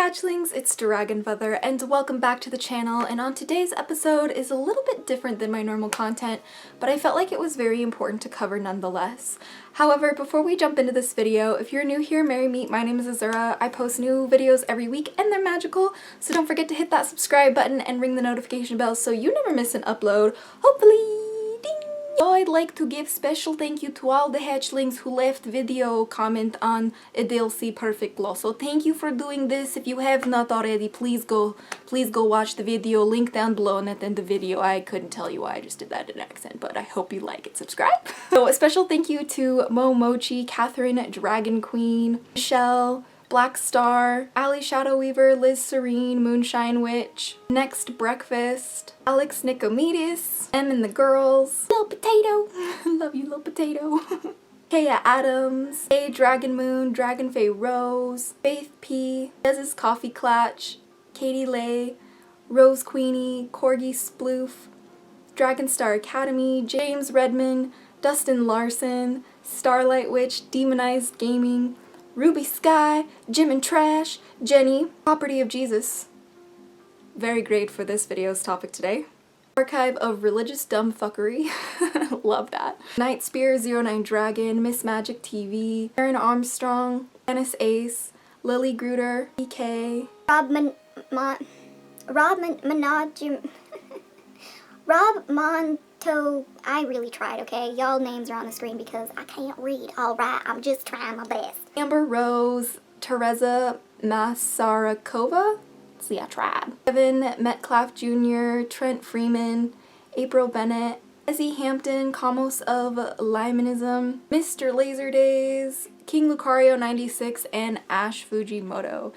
Hatchlings, it's Dragonfeather, and welcome back to the channel. And on today's episode is a little bit different than my normal content, but I felt like it was very important to cover nonetheless. However, before we jump into this video, if you're new here, merry meet, my name is Azura. I post new videos every week and they're magical, so don't forget to hit that subscribe button and ring the notification bell so you never miss an upload, hopefully. So I'd like to give special thank you to all the hatchlings who left video comment on AdilC Perfect Glow. So thank you for doing this. If you have not already, please go watch the video. Link down below and at the end of the video. I couldn't tell you why I just did that in an accent, but I hope you like it. Subscribe. So a special thank you to Mo Mochi, Catherine Dragon Queen, Michelle, Black Star, Ali Shadow Weaver, Liz Serene, Moonshine Witch, Next Breakfast, Alex Nicomedes, Em and the Girls, Lil Potato, love you Lil Potato, Kaya Adams, A Dragon Moon, Dragon Faye Rose, Faith P, Dez's Coffee Clatch, Katie Lay, Rose Queenie, Corgi Sploof, Dragon Star Academy, James Redman, Dustin Larson, Starlight Witch, Demonized Gaming, Ruby Sky, Jim and Trash, Jenny, Property of Jesus. Very great for this video's topic today. Archive of Religious Dumbfuckery. Love that. Night Spear 09 Dragon, Miss Magic TV, Aaron Armstrong, Dennis Ace, Lily Gruder, EK, Rob Monto. I really tried, okay? Y'all names are on the screen because I can't read. Alright, I'm just trying my best. Amber Rose, Teresa Masarakova. See, I tried. Kevin Metcalf Jr., Trent Freeman, April Bennett, Ezzie Hampton, Kamos of Lymanism, Mr. Laser Days, King Lucario 96, and Ash Fujimoto.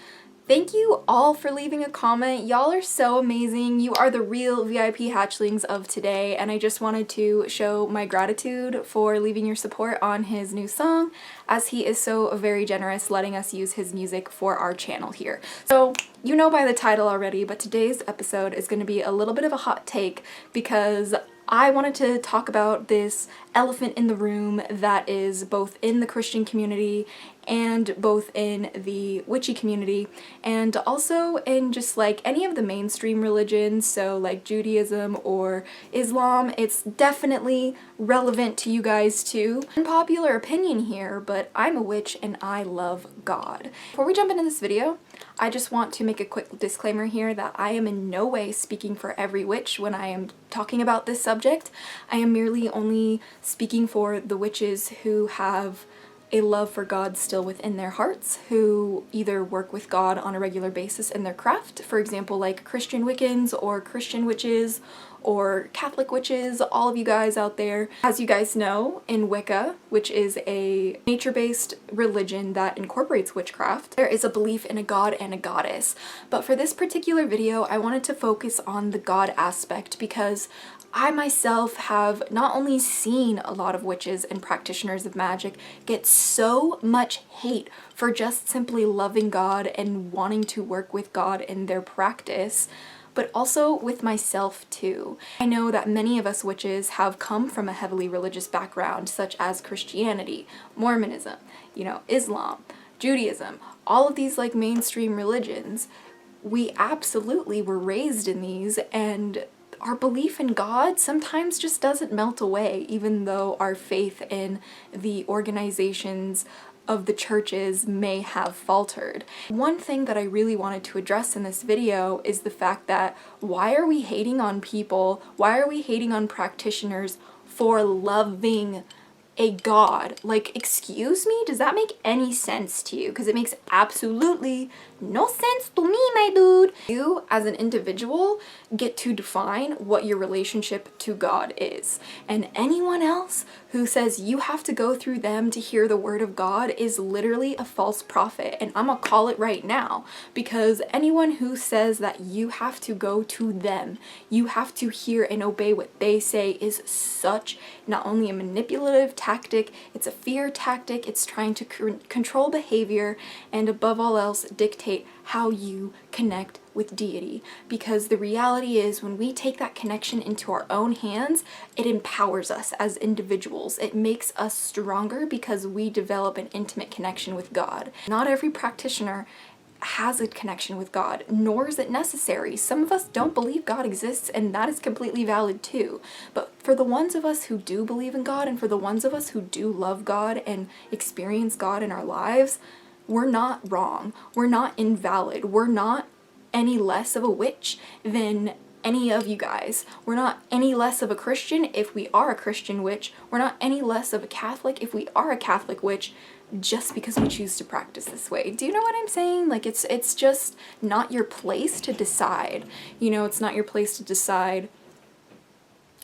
Thank you all for leaving a comment. Y'all are so amazing. You are the real VIP hatchlings of today, and I just wanted to show my gratitude for leaving your support on his new song, as he is so very generous letting us use his music for our channel here. So you know by the title already, but today's episode is going to be a little bit of a hot take because I wanted to talk about this elephant in the room that is both in the Christian community and both in the witchy community and also in just like any of the mainstream religions, so like Judaism or Islam. It's definitely relevant to you guys too. Unpopular opinion here, but I'm a witch and I love God. Before we jump into this video, I just want to make a quick disclaimer here that I am in no way speaking for every witch when I am talking about this subject. I am merely only speaking for the witches who have a love for God still within their hearts, who either work with God on a regular basis in their craft, for example like Christian Wiccans or Christian witches or Catholic witches, all of you guys out there. As you guys know, in Wicca, which is a nature-based religion that incorporates witchcraft, there is a belief in a god and a goddess. But for this particular video, I wanted to focus on the god aspect because I myself have not only seen a lot of witches and practitioners of magic get so much hate for just simply loving God and wanting to work with God in their practice, but also with myself too. I know that many of us witches have come from a heavily religious background such as Christianity, Mormonism, Islam, Judaism, all of these like mainstream religions. We absolutely were raised in these, and our belief in God sometimes just doesn't melt away, even though our faith in the organizations of the churches may have faltered. One thing that I really wanted to address in this video is the fact that why are we hating on people? Why are we hating on practitioners for loving a god? Like, excuse me? Does that make any sense to you? Because it makes absolutely no sense to me, my dude. You, as an individual, get to define what your relationship to God is. And anyone else who says you have to go through them to hear the word of God is literally a false prophet. And I'm gonna call it right now, because anyone who says that you have to go to them, you have to hear and obey what they say, is such not only a manipulative tactic, it's a fear tactic, it's trying to control behavior, and above all else, dictate how you connect with deity. Because the reality is, when we take that connection into our own hands, it empowers us as individuals. It makes us stronger because we develop an intimate connection with God. Not every practitioner has a connection with God, nor is it necessary. Some of us don't believe God exists, and that is completely valid too. But for the ones of us who do believe in God, and for the ones of us who do love God and experience God in our lives, we're not wrong. We're not invalid. We're not any less of a witch than any of you guys. We're not any less of a Christian if we are a Christian witch. We're not any less of a Catholic if we are a Catholic witch, just because we choose to practice this way. Do you know what I'm saying? Like, it's just not your place to decide. You know, it's not your place to decide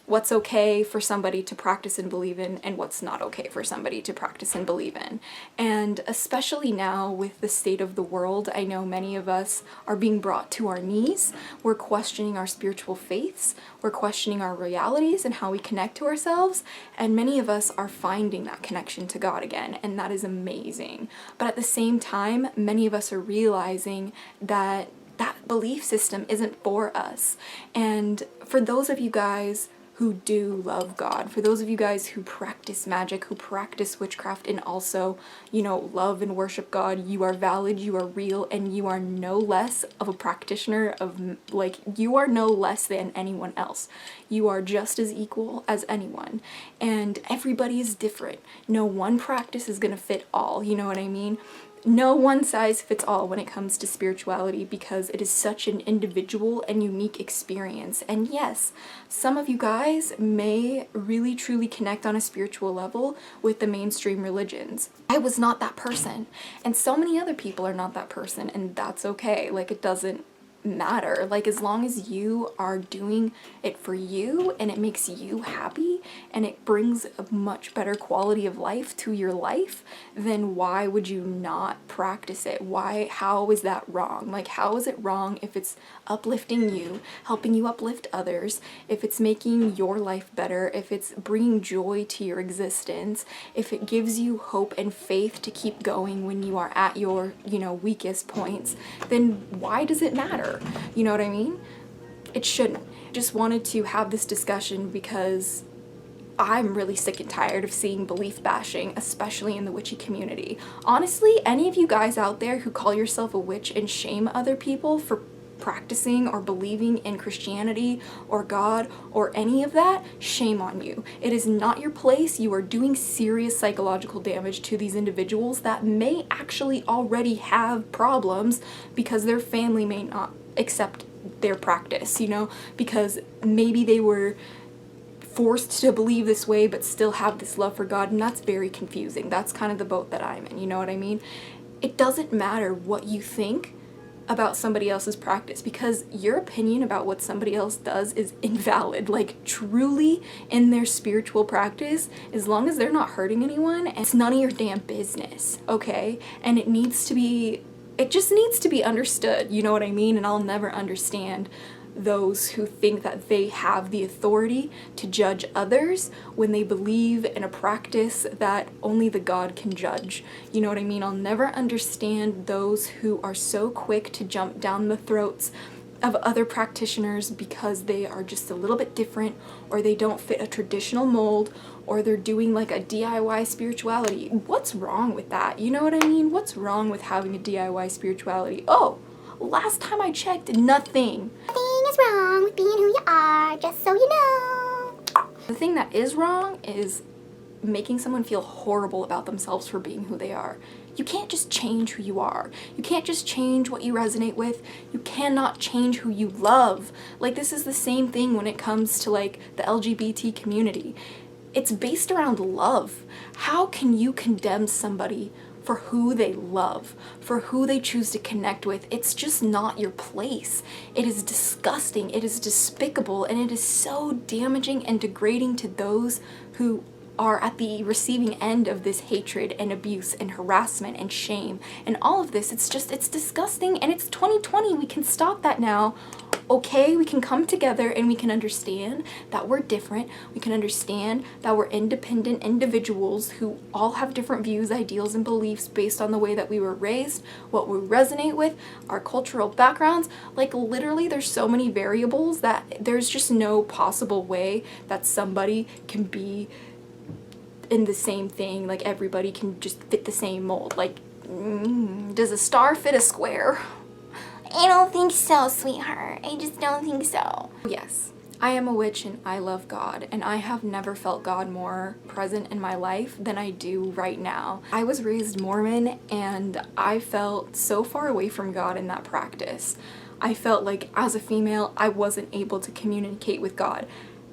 what's okay for somebody to practice and believe in and what's not okay for somebody to practice and believe in. And especially now with the state of the world, I know many of us are being brought to our knees. We're questioning our spiritual faiths. We're questioning our realities and how we connect to ourselves. And many of us are finding that connection to God again, and that is amazing. But at the same time, many of us are realizing that that belief system isn't for us. And for those of you guys who do love God, for those of you guys who practice magic, who practice witchcraft, and also, you know, love and worship God, you are valid, you are real, and you are no less of a practitioner of, like, you are no less than anyone else. You are just as equal as anyone, and everybody is different. No one practice is gonna fit all, you know what I mean? No one size fits all when it comes to spirituality, because it is such an individual and unique experience. And yes, some of you guys may really truly connect on a spiritual level with the mainstream religions. I was not that person, and so many other people are not that person, and that's okay. Like, it doesn't matter. Like, as long as you are doing it for you and it makes you happy and it brings a much better quality of life to your life, then why would you not practice it? How is that wrong? Like, how is it wrong if it's uplifting you, helping you uplift others, if it's making your life better, if it's bringing joy to your existence, if it gives you hope and faith to keep going when you are at your, you know, weakest points, then why does it matter? You know what I mean? It shouldn't. Just wanted to have this discussion because I'm really sick and tired of seeing belief bashing, especially in the witchy community. Honestly, any of you guys out there who call yourself a witch and shame other people for practicing or believing in Christianity or God or any of that, shame on you. It is not your place. You are doing serious psychological damage to these individuals that may actually already have problems because their family may not accept their practice, you know, because maybe they were forced to believe this way but still have this love for God, and that's very confusing. That's kind of the boat that I'm in, you know what I mean? It doesn't matter what you think about somebody else's practice, because your opinion about what somebody else does is invalid. Like, truly, in their spiritual practice, as long as they're not hurting anyone, it's none of your damn business, okay? And it just needs to be understood, you know what I mean? And I'll never understand those who think that they have the authority to judge others when they believe in a practice that only the God can judge. You know what I mean? I'll never understand those who are so quick to jump down the throats of other practitioners because they are just a little bit different, or they don't fit a traditional mold, or they're doing like a DIY spirituality. What's wrong with that? You know what I mean? What's wrong with having a DIY spirituality? Oh, last time I checked, nothing. Nothing is wrong with being who you are, just so you know. The thing that is wrong is making someone feel horrible about themselves for being who they are. You can't just change who you are. You can't just change what you resonate with. You cannot change who you love. Like, this is the same thing when it comes to, like, the LGBT community. It's based around love. How can you condemn somebody for who they love, for who they choose to connect with? It's just not your place. It is disgusting, it is despicable, and it is so damaging and degrading to those who are at the receiving end of this hatred and abuse and harassment and shame and all of this. It's disgusting, and it's 2020. We can stop that now. Okay, we can come together and we can understand that we're different. We can understand that we're independent individuals who all have different views, ideals, and beliefs based on the way that we were raised, what we resonate with, our cultural backgrounds. Like, literally, there's so many variables that there's just no possible way that somebody can be in the same thing. Like, everybody can just fit the same mold. Like, Does a star fit a square? I don't think so, sweetheart. I just don't think so. Yes, I am a witch and I love God, and I have never felt God more present in my life than I do right now. I was raised Mormon and I felt so far away from God in that practice. I felt like as a female, I wasn't able to communicate with God.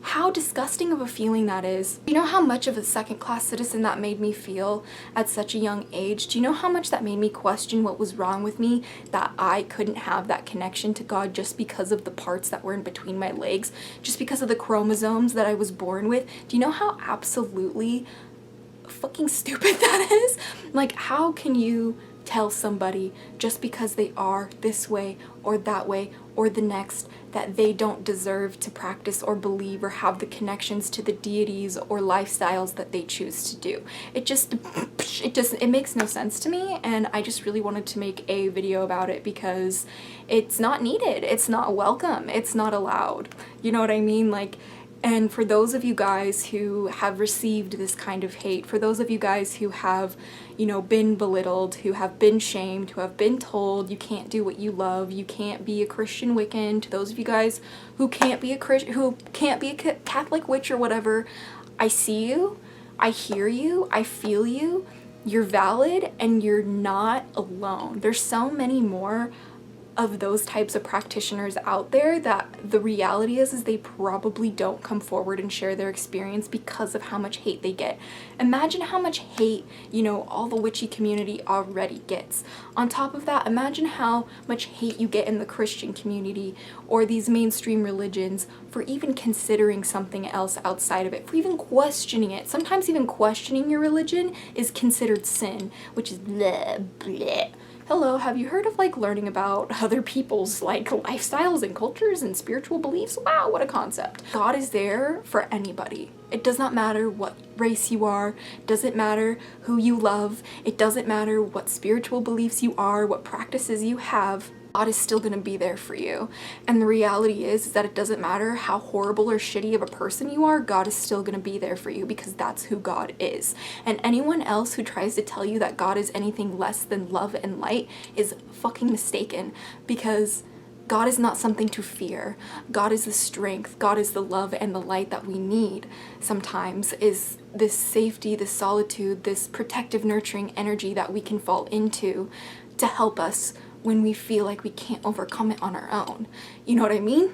How disgusting of a feeling that is. Do you know how much of a second-class citizen that made me feel at such a young age? Do you know how much that made me question what was wrong with me, that I couldn't have that connection to God just because of the parts that were in between my legs, just because of the chromosomes that I was born with? Do you know how absolutely fucking stupid that is? Like, how can you tell somebody just because they are this way or that way or the next that they don't deserve to practice or believe or have the connections to the deities or lifestyles that they choose to do? It makes no sense to me, and I just really wanted to make a video about it because it's not needed, it's not welcome, it's not allowed. You know what I mean? Like, and for those of you guys who have received this kind of hate, for those of you guys who have, you know, been belittled, who have been shamed, who have been told you can't do what you love, you can't be a Christian Wiccan, to those of you guys who can't be a Catholic witch or whatever, I see you, I hear you, I feel you, you're valid, and you're not alone. There's so many more of those types of practitioners out there that the reality is they probably don't come forward and share their experience because of how much hate they get. Imagine how much hate, you know, all the witchy community already gets. On top of that, imagine how much hate you get in the Christian community or these mainstream religions for even considering something else outside of it, for even questioning it. Sometimes even questioning your religion is considered sin, which is bleh, bleh. Hello, have you heard of like learning about other people's like lifestyles and cultures and spiritual beliefs? Wow, what a concept. God is there for anybody. It does not matter what race you are, it doesn't matter who you love, it doesn't matter what spiritual beliefs you are, what practices you have. God is still going to be there for you. And the reality is that it doesn't matter how horrible or shitty of a person you are, God is still going to be there for you because that's who God is. And anyone else who tries to tell you that God is anything less than love and light is fucking mistaken, because God is not something to fear. God is the strength, God is the love and the light that we need sometimes, is this safety, this solitude, this protective, nurturing energy that we can fall into to help us when we feel like we can't overcome it on our own. You know what I mean?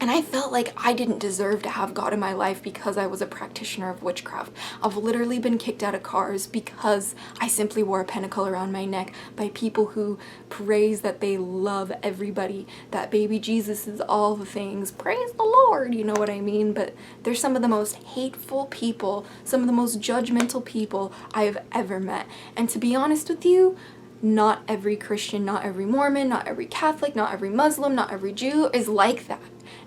And I felt like I didn't deserve to have God in my life because I was a practitioner of witchcraft. I've literally been kicked out of cars because I simply wore a pentacle around my neck by people who praise that they love everybody, that baby Jesus is all the things. Praise the Lord, you know what I mean? But they're some of the most hateful people, some of the most judgmental people I have ever met. And to be honest with you, not every Christian, not every Mormon, not every Catholic, not every Muslim, not every Jew is like that.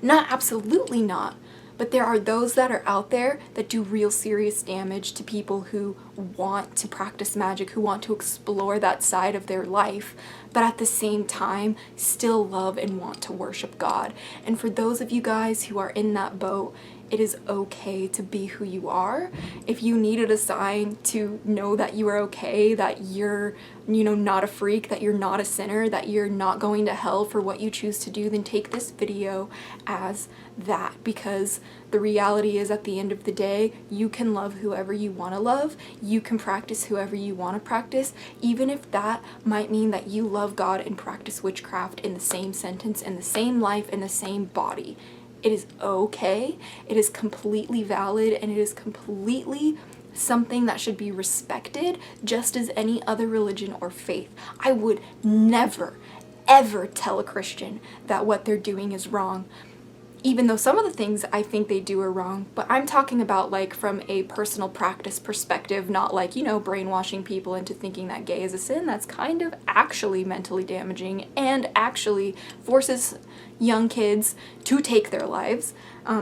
Not absolutely not. But there are those that are out there that do real serious damage to people who want to practice magic, who want to explore that side of their life, but at the same time still love and want to worship God. And for those of you guys who are in that boat, it is okay to be who you are. If you needed a sign to know that you are okay, that you're, you know, not a freak, that you're not a sinner, that you're not going to hell for what you choose to do, then take this video as that, because the reality is at the end of the day, you can love whoever you want to love, you can practice whoever you want to practice, even if that might mean that you love God and practice witchcraft in the same sentence, in the same life, in the same body. It is okay, it is completely valid, and it is completely something that should be respected just as any other religion or faith. I would never, ever tell a Christian that what they're doing is wrong, even though some of the things I think they do are wrong. But I'm talking about like from a personal practice perspective, not like, you know, brainwashing people into thinking that gay is a sin. That's kind of actually mentally damaging and actually forces young kids to take their lives.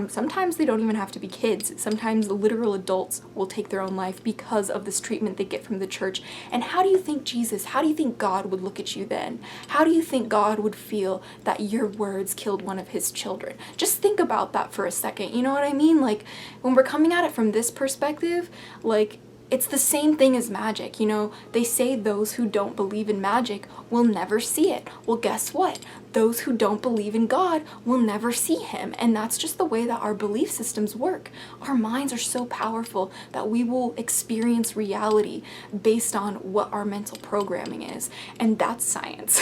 Sometimes they don't even have to be kids. Sometimes the literal adults will take their own life because of this treatment they get from the church. And how do you think Jesus, how do you think God would look at you then? How do you think God would feel that your words killed one of his children? Just think about that for a second. You know what I mean? Like, when we're coming at it from this perspective, like, It's the same thing as magic, you know, they say those who don't believe in magic will never see it. Well, guess what? Those who don't believe in God will never see him. And that's just the way that our belief systems work. Our minds are so powerful that we will experience reality based on what our mental programming is. And that's science.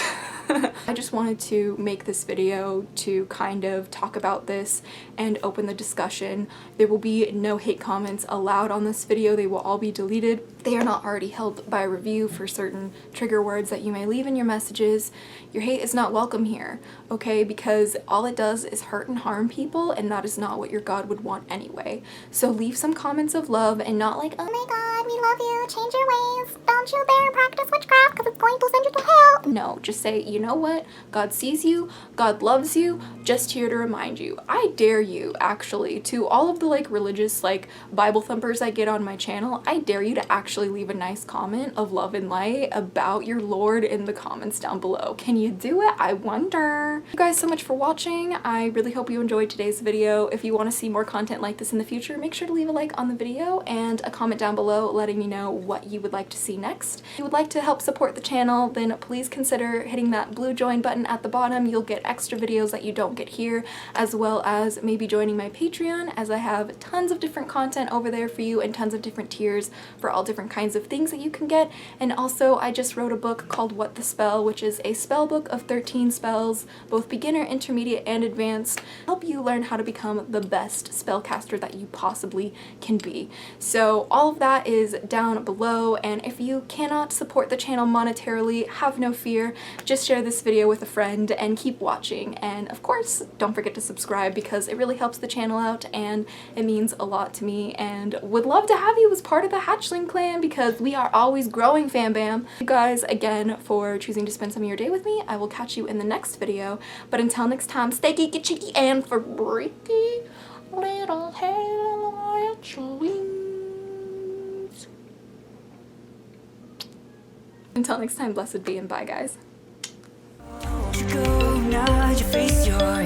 I just wanted to make this video to kind of talk about this and open the discussion. There will be no hate comments allowed on this video. They will all be deleted. They are not already held by review for certain trigger words that you may leave in your messages. Your hate is not welcome here, okay? Because all it does is hurt and harm people, and that is not what your God would want anyway. So leave some comments of love and not like, oh my God, we love you, change your ways, don't you dare practice witchcraft because it's going to send you to hell. No, just say, you know what? God sees you, God loves you, just here to remind you. I dare you, actually, to all of the like religious like Bible thumpers I get on my channel, I dare you to actually leave a nice comment of love and light about your Lord in the comments down below. Can you do it? I wonder. Thank you guys so much for watching. I really hope you enjoyed today's video. If you want to see more content like this in the future, make sure to leave a like on the video and a comment down below letting me know what you would like to see next. If you would like to help support the channel, then please consider hitting that blue join button at the bottom. You'll get extra videos that you don't get here, as well as maybe joining my Patreon, as I have tons of different content over there for you and tons of different tiers for all different kinds of things that you can get. And also I just wrote a book called What the Spell, which is a spell book of 13 spells, both beginner, intermediate, and advanced, help you learn how to become the best spellcaster that you possibly can be. So all of that is down below, and if you cannot support the channel monetarily, have no fear, just share this video with a friend and keep watching. And of course, don't forget to subscribe because it really helps the channel out and it means a lot to me, and would love to have you as part of the Hatchling clan because we are always growing, fam bam. Thank you guys again for choosing to spend some of your day with me. I will catch you in the next video, but until next time, stay geeky, cheeky, and freaky little hatchlings. Until next time, blessed be and bye guys. You go, now you face your